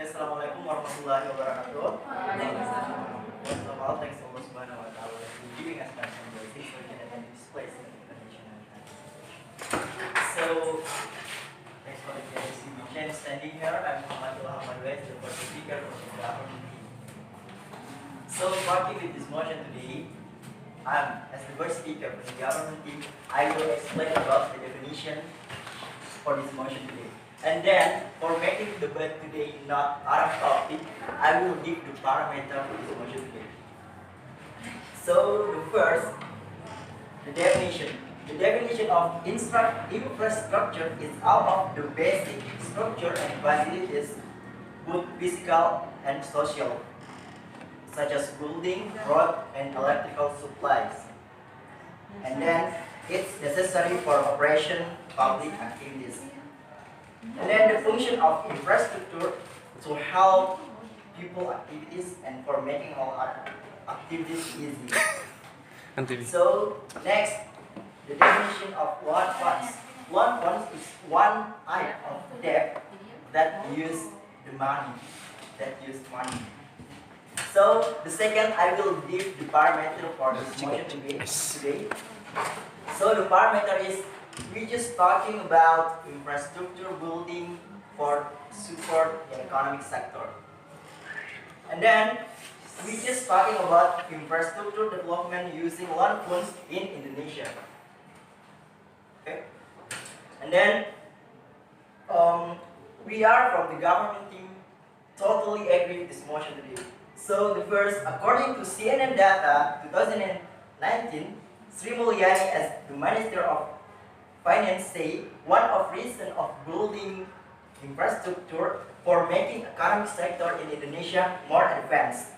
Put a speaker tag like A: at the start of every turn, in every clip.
A: Assalamualaikum warahmatullahi wabarakatuh. First of all, thanks to Allah Subhanahu wa Ta'ala for giving us time and blessings so we can attend this place in the international time. So, thanks for the opportunity. We can standing here. I'm Muhammadullah Ahmadwes, the first speaker for the government team. So, starting with this motion today, as the first speaker for the government team, I will explain about the definition for this motion today. And then, for making the debate today not out of topic, I will give the parameter for this motion today. So, the first, the definition. The definition of infrastructure is all of the basic structure and facilities, both physical and social, such as building, road, and electrical supplies. And then, it's necessary for operation public activities. And then the function of infrastructure to help people activities and for making all activities easy. So next, the definition of loan funds. Loan funds is one type of debt that use the money. So the second, I will give the parameter for this motion today. So the parameter is, we're just talking about infrastructure building for support the economic sector. And then we're just talking about infrastructure development using loan funds in Indonesia. Okay? And then we are from the government team totally agree with this motion today. So the first, according to CNN data 2019, Sri Mulyani as the Minister of Finance say one of reason of building infrastructure for making economic sector in Indonesia more advanced,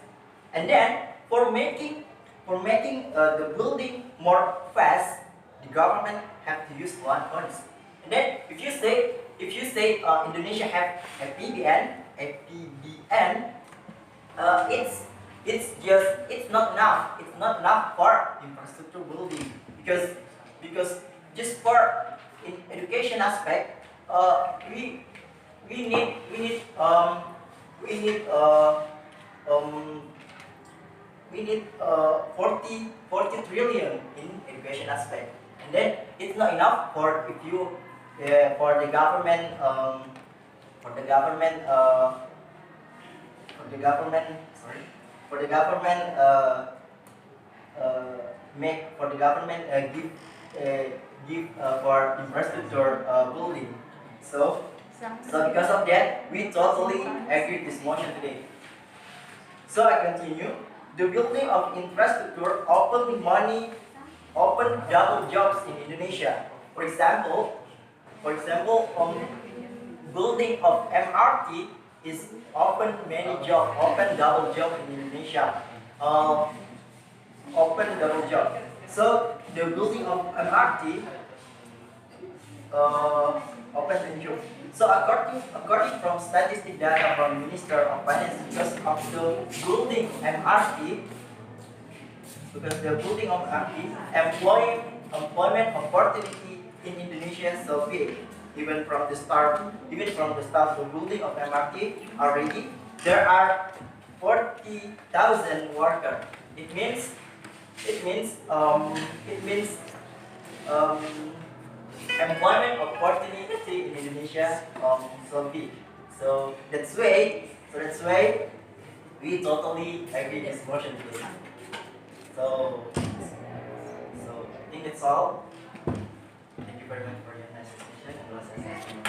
A: and then for making the building more fast, the government have to use loan funds. And then if you say Indonesia have a PBN, it's not enough. It's not enough for infrastructure building because just for in education aspect, we need 40 trillion in education aspect, and then it's not enough for for the government give for infrastructure building. So because of that, we totally agree this motion today. So I continue. The building of infrastructure open double jobs in Indonesia. For example, building of MRT is open double job in Indonesia. Open double job. So the building of MRT open the job. So according from statistic data from Minister of Finance, because the building of MRT, employment opportunity in Indonesia is so big. Even from the start of the building of MRT already, there are 40,000 workers. It means employment opportunity in Indonesia so big. So that's why we totally agree this motion today. So I think that's all. Thank you very much for your nice session and last session.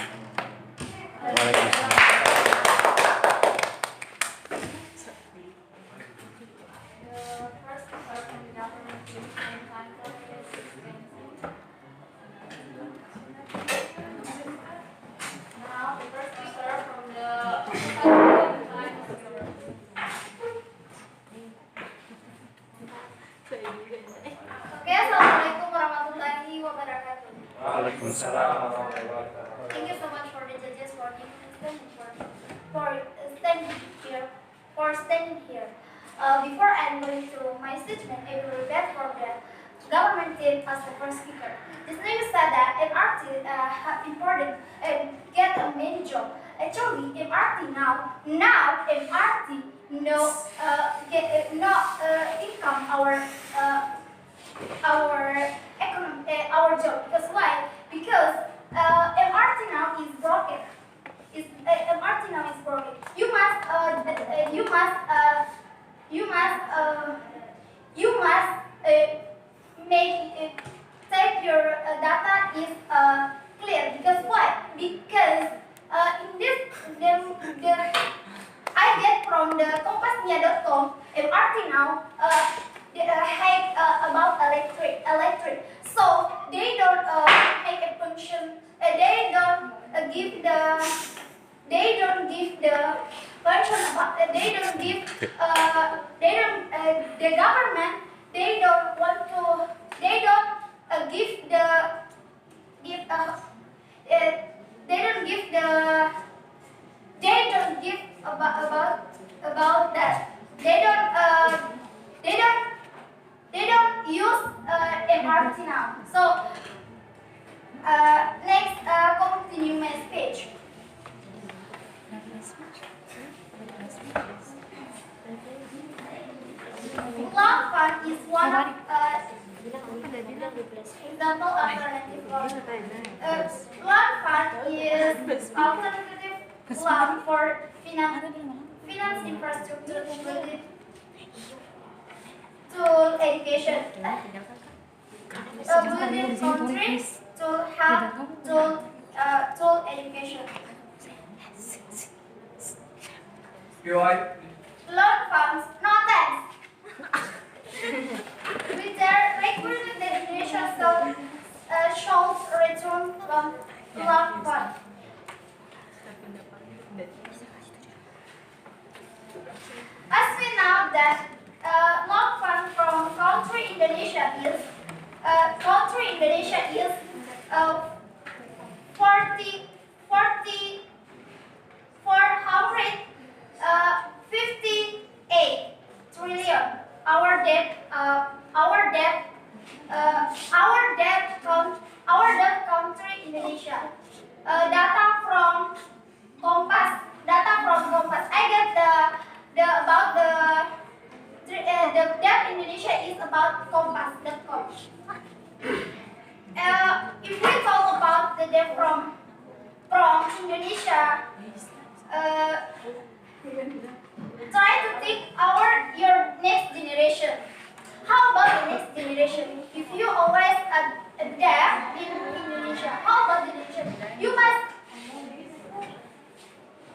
B: Assalamualaikum warahmatullahi wabarakatuh.
C: Waalaikumsalam.
B: Thank you so much for the judges for standing here. Before I'm going through my statement, I will repeat for the government team as the first speaker. This name said that MRT important and get get a main job. Actually, MRT now MRT not income our job. Because why? Because MRT now is broken. MRT now is broken. You must make it, take your data is clear. Because why? Because in this I get from the kompasnia.com MRT now hate about electric. So they don't make a function. They don't give the function about. They don't give. The government. They don't want to. They don't give the give. They don't give the. They don't give about that. They don't use MRT now. So next, continue my speech. Cloud fund is one of example alternative cloud. Cloud fund is alternative cloud for finance infrastructure related to education. Building countries to help to education. Loan funds, no thanks. With their liquidity definition shows return from loan fund. As we know that loan fund from country Indonesia is 458 trillion. Our debt country Indonesia. Data from Kompas. I get the debt Indonesia is about Kompas.com. If we talk about the debt from Indonesia, try to think your next generation. How about the next generation? If you always a debt in Indonesia, how about the next generation? You must,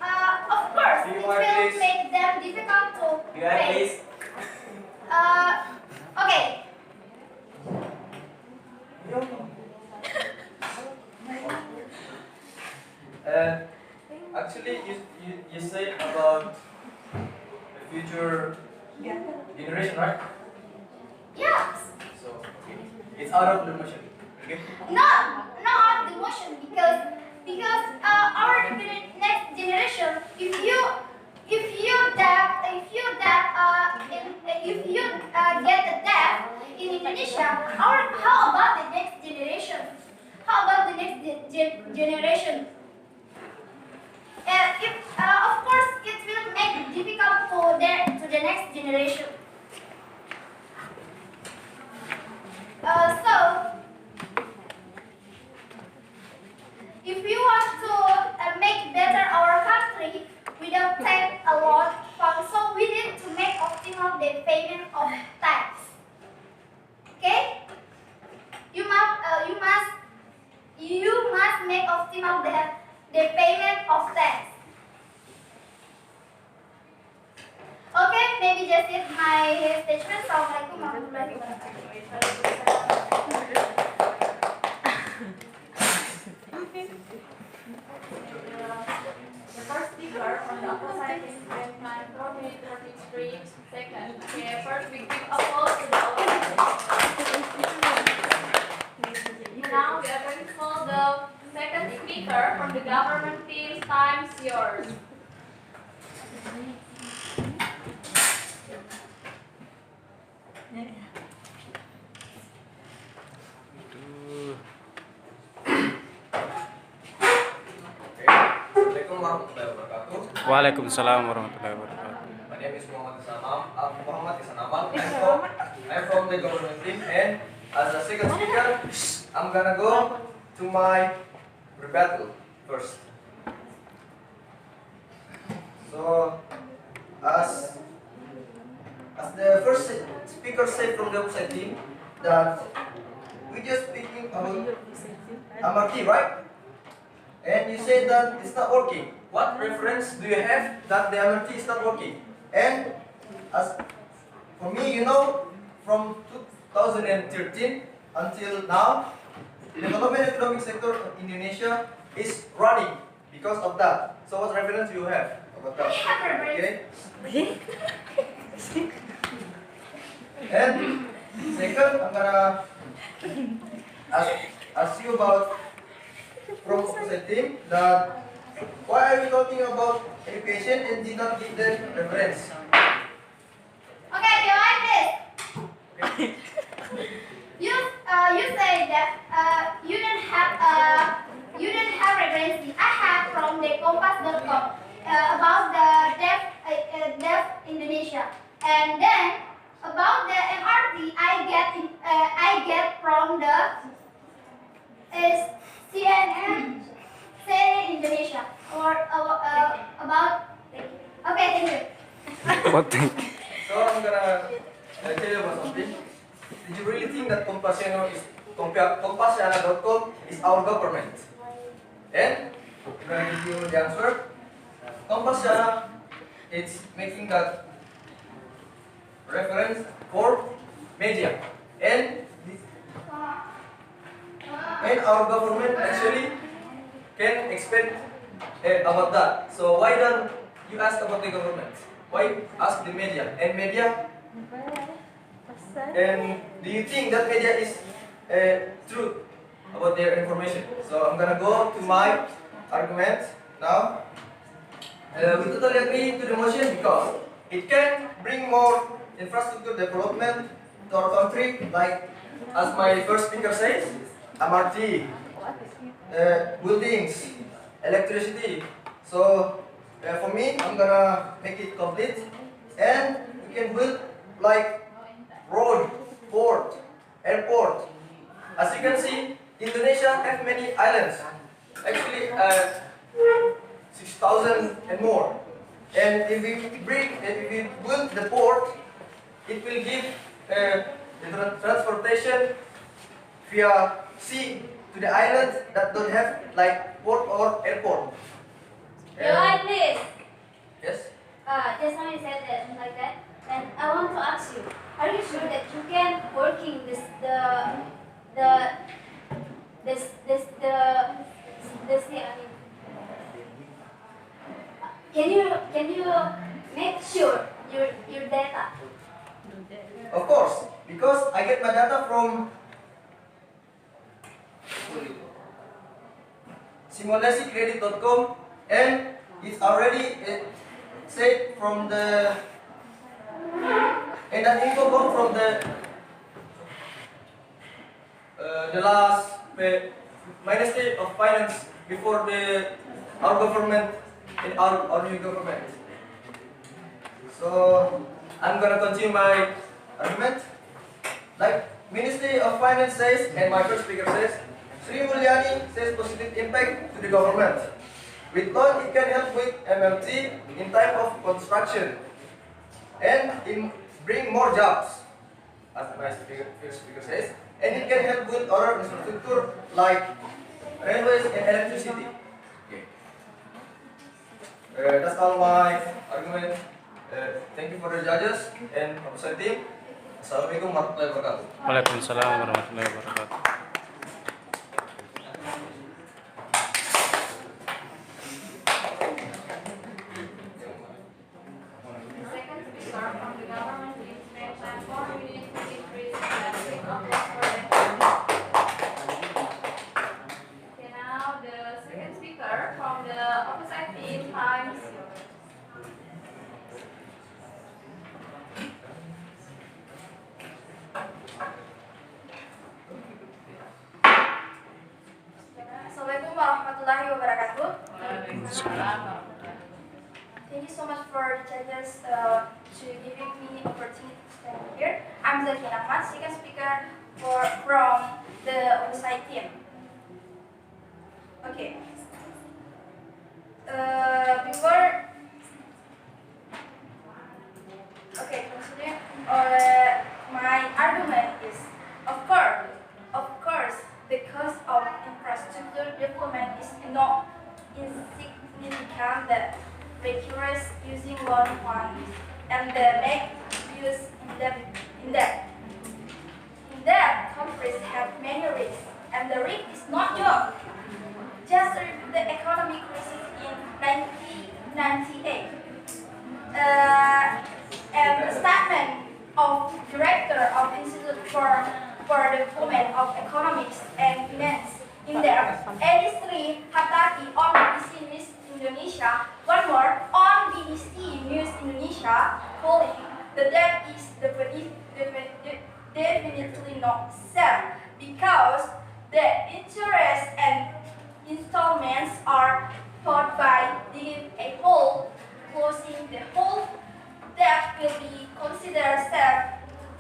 B: of course, it will make them difficult to pay. Okay.
A: Actually, you say about the future generation, right?
B: Yes.
A: So okay. It's out of the motion. Okay.
B: Not out of the motion because our next generation, if you get the debt in Indonesia, how about the next generation? How about the next generation? Of course, it will make it difficult to the next generation. So, if we want to make better our country without take a lot of funds, so we need to make optimal the payment of tax. Okay? You must make optimal the payment of tax. Okay, maybe that's it my statement. Assalamualaikum warahmatullahi wabarakatuh.
C: The first speaker on the opposite is 4 minutes 33 seconds. Okay, first we give applause to the audience. Now we are going to call the second speaker from the government team. Time's yours.
D: Assalamualaikum warahmatullahi wabarakatuh.
E: Waalaikumsalam warahmatullahi wabarakatuh.
D: My name is Muhammad Isanamal. I'm from the government team, and as a second speaker, I'm gonna go to my rebuttal first. So, as the first speaker said from the website team, that we just speaking about MRT, right? And you said that it's not working. What reference do you have that the MRT is not working? And as for me, from 2013 until now, the development economic sector of Indonesia is running because of that. So what reference do you have about that? Okay. And second, I'm gonna ask you about from opposite team that why are we talking about education and did not give them reference?
B: Okay, you like this? You say that you don't have reference. I have from the compass.com about the deaf Indonesia, and then about the MRT I get from the CNN Indonesia or about. Okay, thank you.
E: What thing?
D: So I'm gonna tell you about something. Did you really think that Compassiana.com is our government? And I'm gonna give you the answer. Compassiana is making that reference for media, and our government actually can expect about that. So why don't you ask about the government? Why ask the media? And media? And do you think that media is true about their information? So I'm gonna go to my argument now. We totally agree to the motion because it can bring more infrastructure development to our country, like as my first speaker says, MRT, buildings, electricity. So for me, I'm gonna make it complete, and we can build like road, port, airport. As you can see, Indonesia have many islands. Actually, 6,000 and more. And if we build the port, it will give the transportation via sea to the islands that don't have like port or airport.
B: You like this?
D: Yes.
B: Just now you said that like that, and I want to ask you: are you sure that you can working this can you make sure your data?
D: Of course, because I get my data from simulasycredit.com, and it's already said from the and that info come from the last Ministry of Finance before our government and our new government. So I'm gonna continue my argument. Like Ministry of Finance says, and my first speaker says, Sri Mulyani says positive impact to the government. With loan, it can help with MLT in time of construction and bring more jobs, as my first speaker says, and it can help with other infrastructure like railways and electricity. Okay. That's all my argument. Thank you for the judges and opposite team. Assalamualaikum warahmatullahi wabarakatuh.
E: Waalaikumsalam warahmatullahi wabarakatuh.
C: Second speaker from the government is mentioned 4 minutes to increase the applause for them. Okay, now the second speaker from the opposite team times.
B: Assalamualaikum warahmatullahi wabarakatuh.
E: Waalaikumsalam.
B: Thank you so much for the judges to giving me opportunity to stand here. I'm Zaki Ahmad, second speaker from the oversight team. Okay. Consider my argument is, of course, the cost of infrastructure development is not insignificant. That requires using loan funds and make use in that. In that, countries have many risks, and the risk is not job. Just the economic crisis in 1998. And the statement of director of Institute for the Development of Economics and Finance in there, Edistri Hatati on BBC News Indonesia, one more on BBC News Indonesia, calling the debt is definitely not safe because the interest and installments are taught by digging a hole. Closing the hole that will be considered safe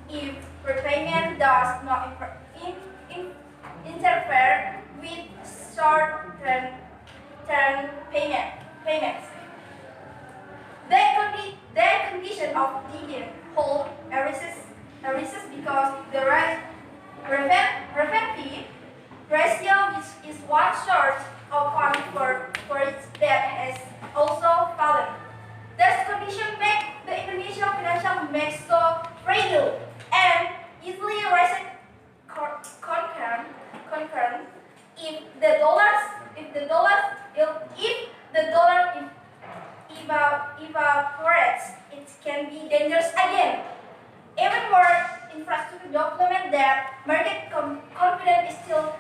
B: if repayment does not interfere with short-term payments. The condition of digging hole arises because the repayment fee ratio, which is one source of funds for its debt, has also fallen. This condition makes the Indonesian financial mix so fragile and easily rising concern if the dollar evaporates, it can be dangerous again. Even more infrastructure development that market confidence is still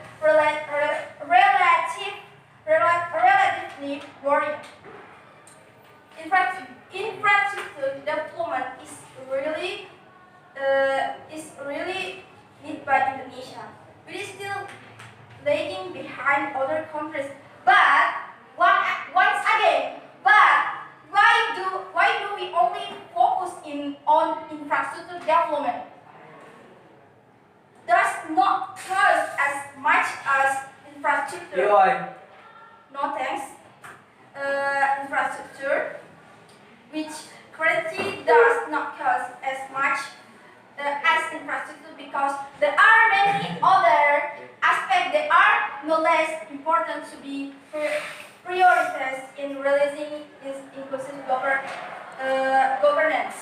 B: relatively worrying. Infrastructure development is really needed by Indonesia. We are still lagging behind other countries. But once again, why do we only focus on infrastructure development? Does not cost as much as infrastructure. No thanks. Infrastructure, which currently does not cost as much as infrastructure, because there are many other aspects that are no less important to be prioritized in realizing this inclusive governance.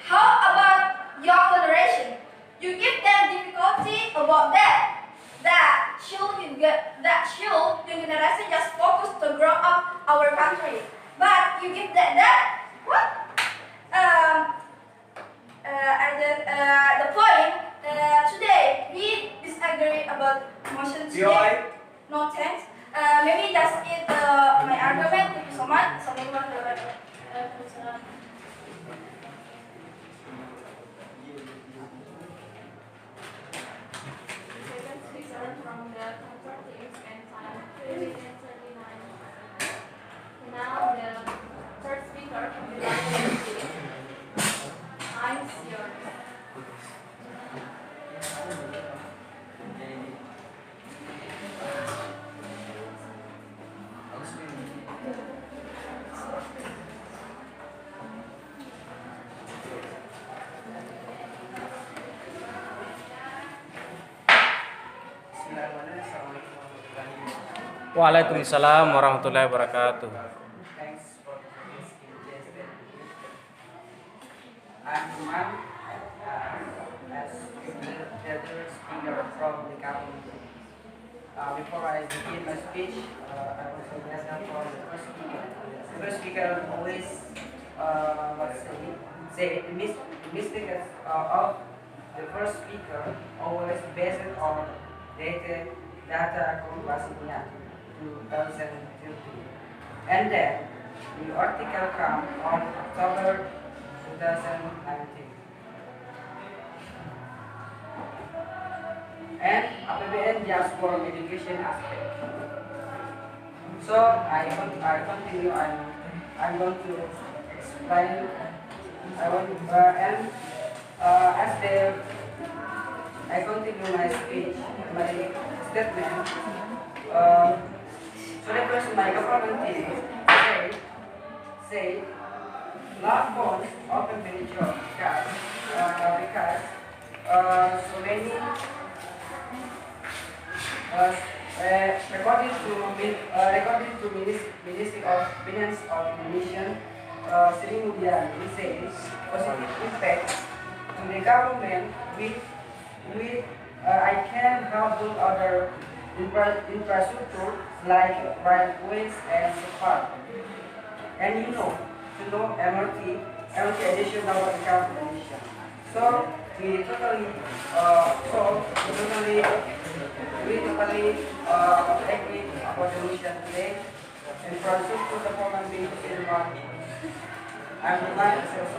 B: How about young generation? You give them difficulty about that. That should young generation just focus to grow up our country. But you give that what? The point today we disagree about motion today. No thanks. Maybe that's it. My argument. Thank you so much. Assalamualaikum warahmatullahi wabarakatuh.
C: Second speaker from the Conservative and time 3:39. Now the third speaker from the Liberal. I'm yours.
E: Waalaikumsalam warahmatullahi wabarakatuh.
A: Thanks for this suggestion. I'm Umar, as the other speaker from the community. Before I begin my speech, I want to welcome from the first speaker. The first speaker always, the mistake of the first speaker always based on data compassingnya 2013. And then the article comes on October 2019. And APBN just for education aspect.
F: So I continue. I'm going to explain. I want and as the I continue my speech, my statement. So the first my government team say last month open many job because so many according to Ministry of Finance of Indonesia, Sri Mulyani says positive impact to the government with I can help build other infrastructure like railways and so forth. And to know MRT additional income Indonesia. So we totally agree about the mission today. And infrastructure development being in one. I'm the line sales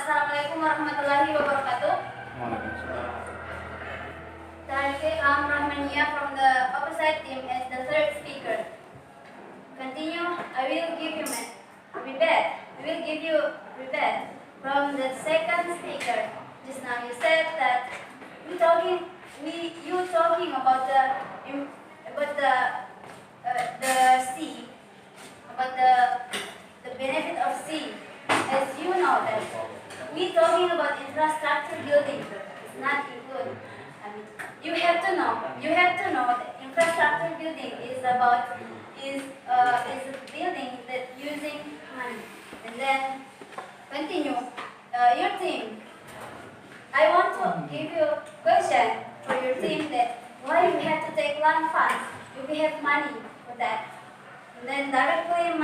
B: Assalamualaikum warahmatullahi wabarakatuh. Today I'm Rahmania from the opposite team as the third speaker. Continue. I will give you rebut from the second speaker. Just now you said that you talking about the sea, about the benefit of sea. As you know that we talking about infrastructure building. It's not include. You have to know that infrastructure building is a building that using money. And then continue your team. I want to give you a question for your team that why you have to take land funds if we have money for that. And then directly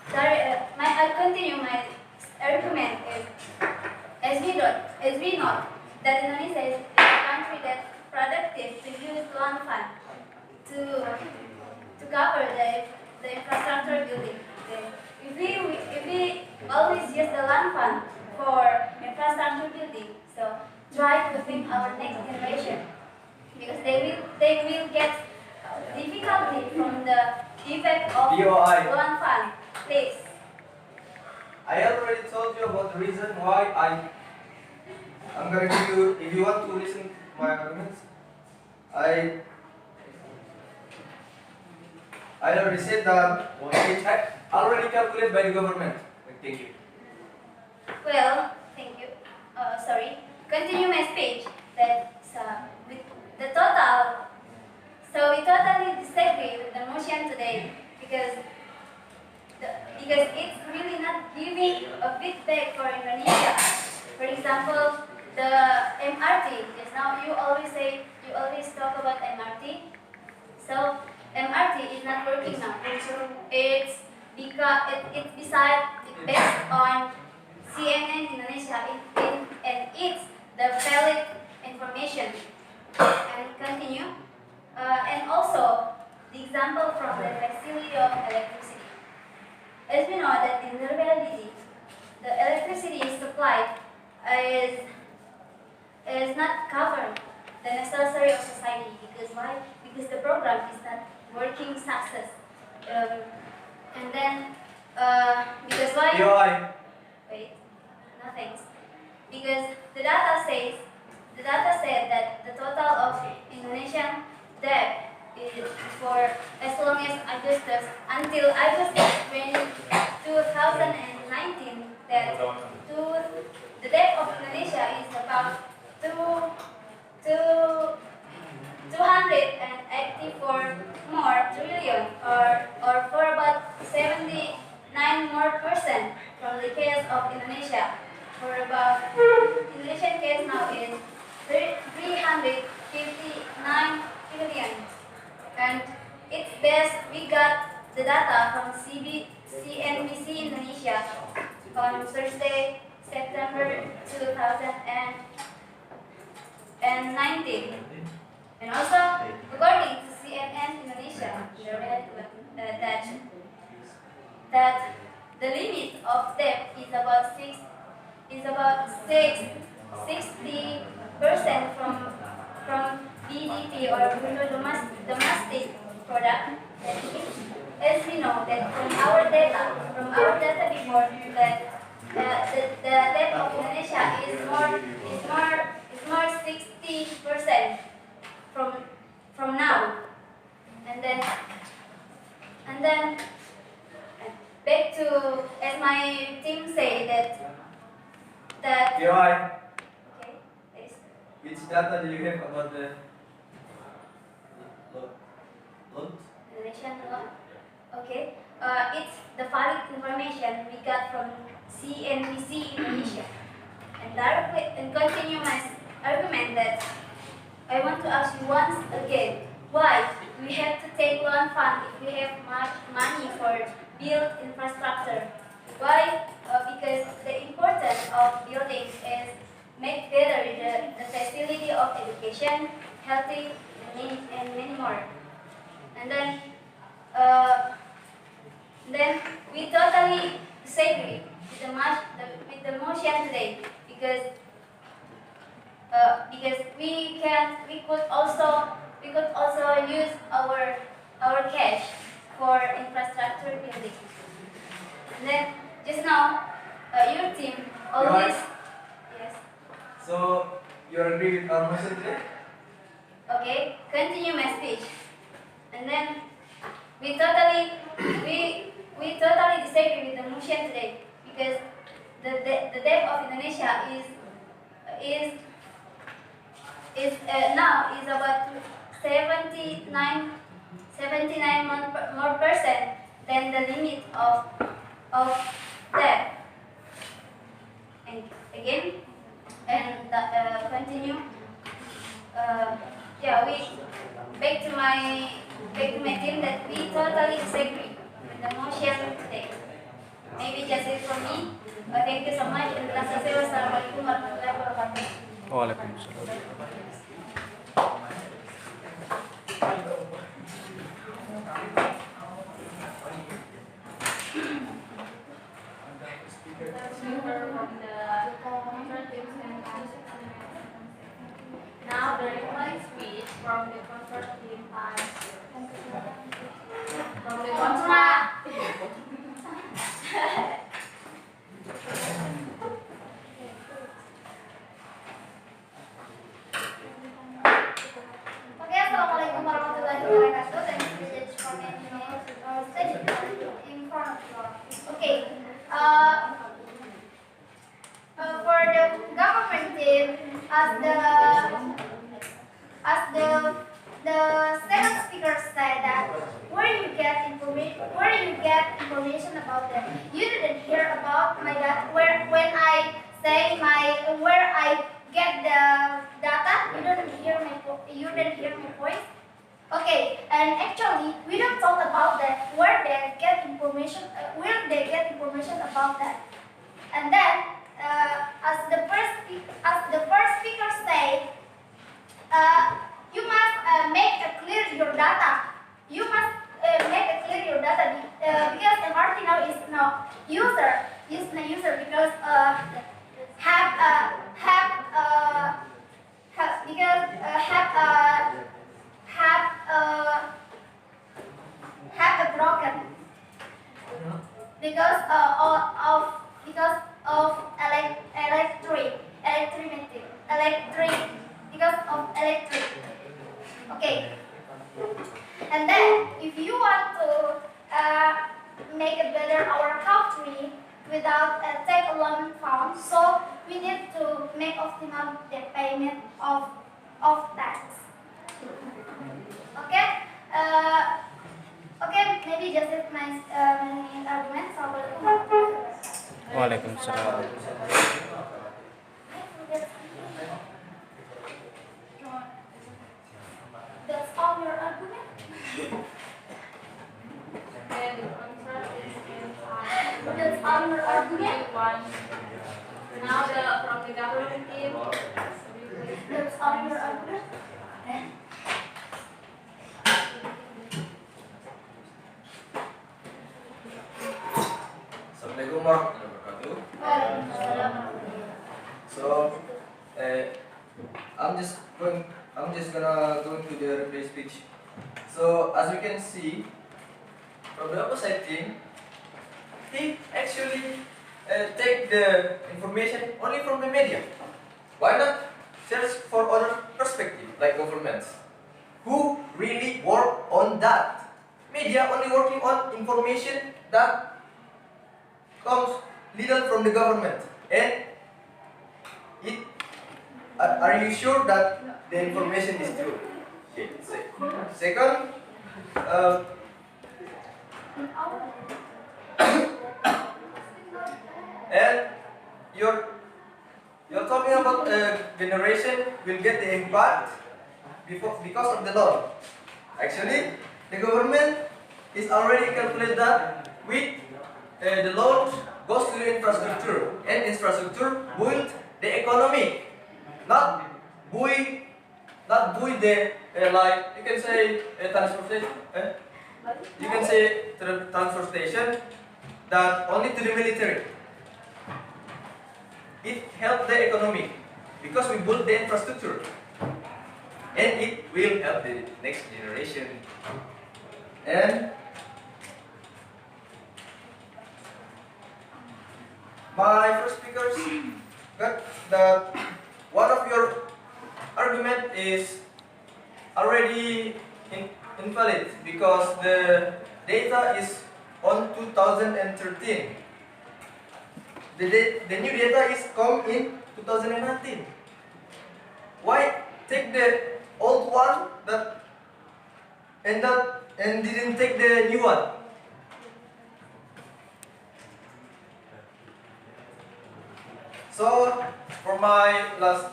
B: I continue my argument is as we know that Indonesia is a country that's productive to use land fund to cover the infrastructure building. Okay. If we always use the land fund for infrastructure building, so try to think our next generation because they will get difficulty from the effect of
D: DOI.
B: land fund. Please.
D: I already told you about the reason why I'm gonna give you, if you want to listen to my arguments, I already said that it's already calculated by the government. Thank you.
B: Well, thank you. Sorry. Continue my speech. That with the total. So we totally disagree with the motion today because it's really not giving a feedback for Indonesia. For example, the MRT. Just now you always talk about MRT. So MRT is not working now. It's because it's based on CNN Indonesia and it's the valid information. And continue. And also the example from the facility of electricity. As we know that in the reality, the electricity supplied is not covering the necessary of society. Because why? Because the program is not working success. And then because why?
D: DOI.
B: Wait, no thanks. Because the data said that the total of Indonesian debt is for as long as until August 2019 that the debt of Indonesia is about 284 more trillion or for about 79 more percent from the case of Indonesia. For about Indonesian case now is 359 trillion. And it's best we got the data from CNBC Indonesia on Thursday, September 2019. And also, according to CNN Indonesia, they read that the limit of debt is about 60% from BDP or domestic product. As we know that from our data before that the debt of Indonesia is more 60% from now, and then back to, as my team say that
D: Iai,
B: okay, yes.
D: which data do you have about the loan?
B: Indonesian law. Okay, it's the valid information we got from CNBC Indonesia. And continue my argument that I want to ask you once again, why we have to take loan fund if we have much money for build infrastructure? Why? Because the importance of building is make better the facility of education, healthy, and many more. And then we totally disagree with the motion today because we could also use our cash for infrastructure building. And then just now your team always yes.
D: So you agree with our motion today?
B: Okay, continue my speech. And then we totally disagree with the motion today because the debt of Indonesia is now is about 79 more percent than the limit of debt. And again, and continue. Yeah, we back to my team that we totally disagree with the motion today. Maybe just it from me. Thank you so much. And Wassalamualaikum warahmatullahi wabarakatuh.
E: Waalaikumsalam.
C: Now the recording speech from the concert team from the concert.
B: Okay, assalamualaikum warahmatullahi wabarakatuh. Thank you for stage in front of you. Okay, for the government team, as the second speaker said that where you get information about that. You didn't hear about my data when I say where I get the data. You didn't hear my voice. Okay, and actually we don't talk about that where they get information about that. And then as the first speaker said, you must make clear your data. You must make clear your data because MRT now is not user because have a broken because of electric because of electric. Okay, and then if you want to make a better our country without take a loan fund, so we need to make optimal the payment of tax. Okay, maybe just my argument.
E: Waalaikumsalam.
B: That's all your argument?
C: everyone. Now from the government team.
B: That's all your answer.
D: Assalamualaikum warahmatullahi wabarakatuh.
B: Waalaikumsalam.
D: So, I'm just gonna go into the replay speech. So, as you can see, from the opposite team, he actually take the information only from the media. Why not search for other perspective, like governments, who really work on that? Media only working on information that comes little from the government, and it are you sure that the information is true? Okay. Second, and you're talking about generation will get the impact because of the law. Actually, the government is already calculated that with the loan goes to the infrastructure, and infrastructure build the economy, not buoy the like you can say transportation. You can say transportation that only to the military. It helps the economy because we build the infrastructure, and it will help the next generation. And my first speakers got that one of your argument is already invalid because the data is on 2013. The new data is come in 2019. Why take the old one and didn't take the new one? So for my last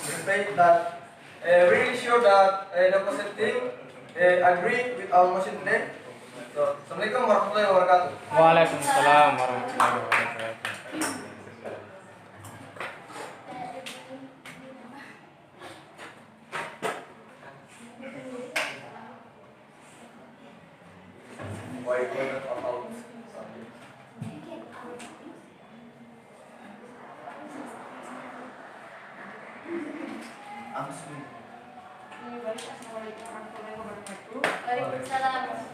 D: debate, that really sure that the opposite team agree with our motion today. So, Assalamualaikum warahmatullahi wabarakatuh.
E: Waalaikumsalam warahmatullahi wabarakatuh.
D: Why you gonna talk out? I'm sweet.
C: Assalamualaikum warahmatullahi wabarakatuh.
B: Waalaikumsalam.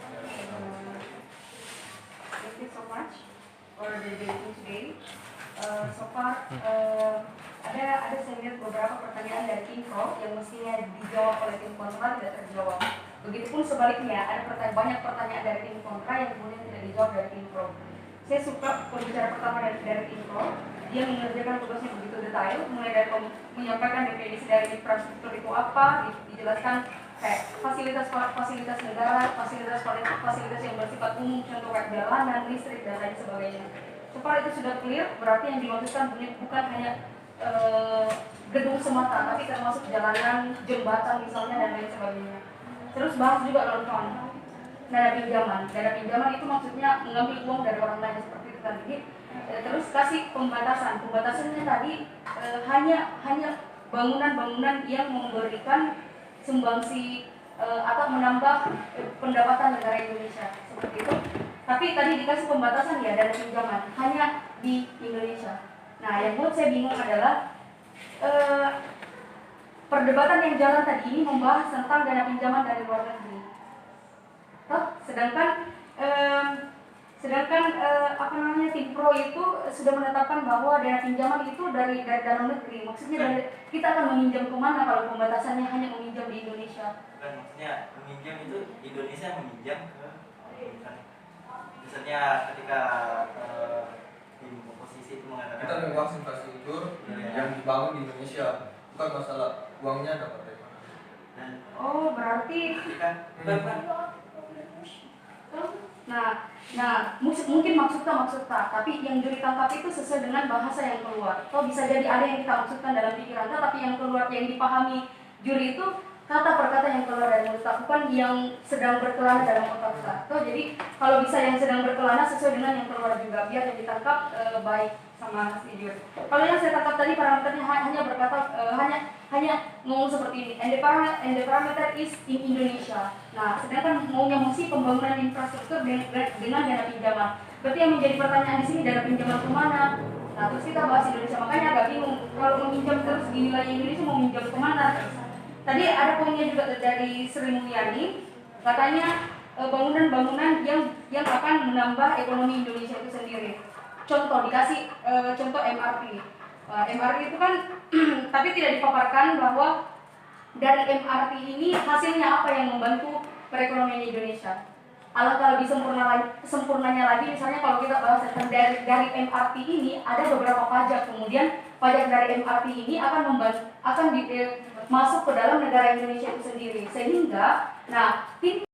C: Thank you so much for the meeting today. So far, ada saya lihat beberapa pertanyaan dari info yang mestinya dijawab oleh tim kontra tidak terjawab. Begitupun sebaliknya, ada banyak pertanyaan dari tim kontra yang kemudian tidak dijawab dari tim pro. Saya suka pembicara pertama dari tim pro. Dia mengerjakan tugasnya begitu detail, mulai dari menyampaikan definisi dari infrastruktur itu apa, dijelaskan kayak fasilitas negara, fasilitas yang bersifat umum, contoh kayak jalanan, listrik, dan lain sebagainya. Supaya itu sudah clear, berarti yang dimaksudkan bukan hanya gedung semata, tapi termasuk jalanan, jembatan misalnya, dan lain sebagainya. Terus bahas juga loan, dana pinjaman. Dana pinjaman itu maksudnya mengambil uang dari orang lain seperti itu tadi. Terus kasih pembatasannya tadi hanya bangunan-bangunan yang memberikan sumbangsi atau menambah pendapatan negara Indonesia seperti itu. Tapi tadi dikasih pembatasan ya dana pinjaman hanya di Indonesia. Nah, yang buat saya bingung adalah perdebatan yang jalan tadi ini membahas tentang dana pinjaman dari luar negeri. Sedangkan tim pro itu sudah menetapkan bahwa dana pinjaman itu dari dalam negeri. Maksudnya kita akan meminjam kemana kalau pembatasannya hanya meminjam di Indonesia?
A: Bukan, maksudnya meminjam itu Indonesia meminjam ke misalnya ketika tim oposisi itu mengatakan
D: Kita memang infrastruktur yang dibangun di Indonesia, bukan masalah uangnya dapat dari mana.
A: dan
C: Oh, berarti
A: bukan
C: mungkin maksudnya, tapi yang juri tangkap itu sesuai dengan bahasa yang keluar. Atau bisa jadi ada yang kita maksudkan dalam pikiran kita, tapi yang keluar yang dipahami juri itu kata per kata yang keluar dari mulut aku kan yang sedang berkelana dalam otak aku. Jadi kalau bisa yang sedang berkelana sesuai dengan yang keluar juga, biar yang ditangkap baik sama video. Kalau yang saya tangkap tadi parameternya hanya berkata hanya ngomong seperti ini, and the parameter is in Indonesia. Nah, sedangkan maunya mesti pembangunan infrastruktur dengan dana pinjaman. Berarti yang menjadi pertanyaan di sini, dana pinjaman kemana? Nah, terus kita bahas Indonesia, makanya agak bingung kalau meminjam terus di wilayah Indonesia mau minjam kemana? Tadi ada poinnya juga dari Sri Mulyani, katanya bangunan-bangunan yang akan menambah ekonomi Indonesia itu sendiri. Contoh dikasih contoh MRT. MRT itu kan tapi tidak dipaparkan bahwa dari MRT ini hasilnya apa yang membantu perekonomian Indonesia. Alangkah lebih sempurnanya lagi, misalnya kalau kita bahas tentang dari MRT ini ada beberapa pajak, kemudian pajak dari MRT ini akan masuk ke dalam negara Indonesia itu sendiri, sehingga